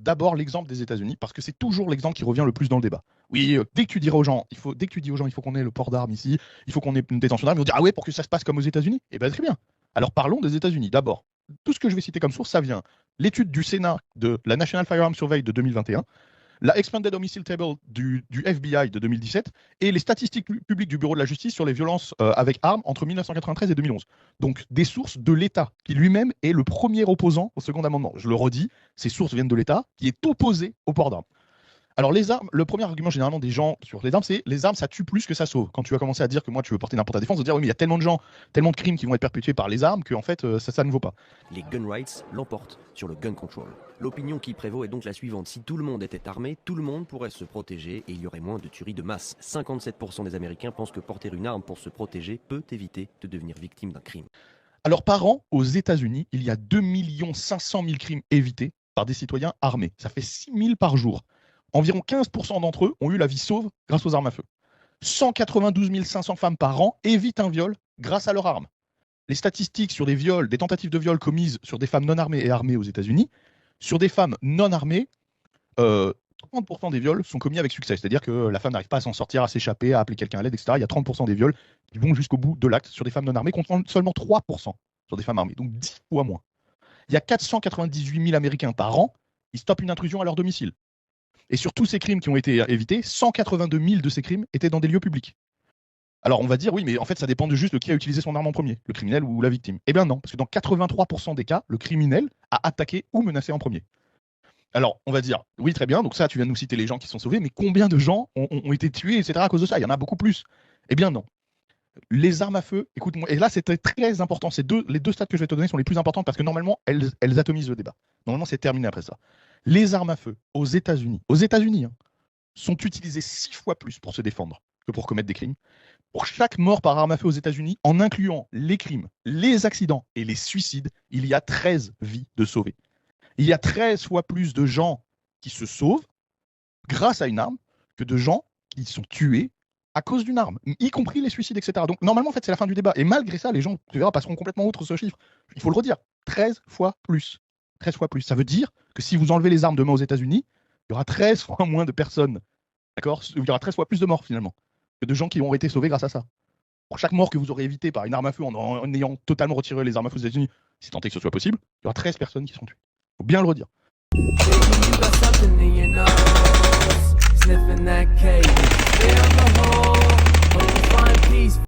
d'abord l'exemple des États-Unis, parce que c'est toujours l'exemple qui revient le plus dans le débat. Oui, dès que tu dis aux gens, il faut qu'on ait le port d'armes ici, il faut qu'on ait une détention d'armes, ils vont dire ah ouais, pour que ça se passe comme aux États-Unis. Eh bien très bien. Alors parlons des États-Unis. D'abord, tout ce que je vais citer comme source, ça vient l'étude du Sénat de la National Firearms Survey de 2021, la Expanded Homicide Table du FBI de 2017 et les statistiques publiques du Bureau de la Justice sur les violences avec armes entre 1993 et 2011. Donc des sources de l'État, qui lui-même est le premier opposant au second amendement. Je le redis, ces sources viennent de l'État, qui est opposé au port d'armes. Alors les armes, le premier argument généralement des gens sur les armes, c'est les armes ça tue plus que ça sauve. Quand tu vas commencer à dire que moi tu veux porter n'importe ta défense, on va dire oui mais il y a tellement de gens, tellement de crimes qui vont être perpétués par les armes que en fait ça ne vaut pas. Les gun rights l'emportent sur le gun control. L'opinion qui prévaut est donc la suivante: si tout le monde était armé, tout le monde pourrait se protéger et il y aurait moins de tueries de masse. 57% des Américains pensent que porter une arme pour se protéger peut éviter de devenir victime d'un crime. Alors par an, aux États-Unis, il y a 2 500 000 crimes évités par des citoyens armés. Ça fait 6 000 par jour. Environ 15% d'entre eux ont eu la vie sauve grâce aux armes à feu. 192 500 femmes par an évitent un viol grâce à leurs armes. Les statistiques sur des viols, des tentatives de viol commises sur des femmes non armées et armées aux États-Unis, sur des femmes non armées, 30% des viols sont commis avec succès. C'est-à-dire que la femme n'arrive pas à s'en sortir, à s'échapper, à appeler quelqu'un à l'aide, etc. Il y a 30% des viols qui vont jusqu'au bout de l'acte sur des femmes non armées, contre seulement 3% sur des femmes armées, donc 10 fois moins. Il y a 498 000 Américains par an qui stoppent une intrusion à leur domicile. Et sur tous ces crimes qui ont été évités, 182 000 de ces crimes étaient dans des lieux publics. Alors on va dire, oui, mais en fait ça dépend de juste de qui a utilisé son arme en premier, le criminel ou la victime. Eh bien non, parce que dans 83% des cas, le criminel a attaqué ou menacé en premier. Alors on va dire, oui très bien, donc ça tu viens de nous citer les gens qui sont sauvés, mais combien de gens ont été tués, etc. à cause de ça? Il y en a beaucoup plus. Eh bien non. Les armes à feu, écoute-moi, et là c'était très important, les deux stats que je vais te donner sont les plus importantes parce que normalement elles atomisent le débat. Normalement c'est terminé après ça. Les armes à feu aux États-Unis hein, sont utilisées 6 fois plus pour se défendre que pour commettre des crimes. Pour chaque mort par arme à feu aux États-Unis, en incluant les crimes, les accidents et les suicides, il y a 13 vies de sauvées. Il y a 13 fois plus de gens qui se sauvent grâce à une arme que de gens qui sont tués à cause d'une arme, y compris les suicides, etc. Donc normalement, en fait, c'est la fin du débat. Et malgré ça, les gens, tu verras, passeront complètement outre ce chiffre. Il faut le redire, 13 fois plus. 13 fois plus. Ça veut dire que si vous enlevez les armes demain aux États-Unis, il y aura 13 fois moins de personnes. D'accord? Il y aura 13 fois plus de morts, finalement, que de gens qui ont été sauvés grâce à ça. Pour chaque mort que vous aurez évité par une arme à feu en ayant totalement retiré les armes à feu aux États-Unis, si tant est que ce soit possible, il y aura 13 personnes qui seront tuées. Il faut bien le redire. Sniffing that cake, stay on the hole, hope to find peace.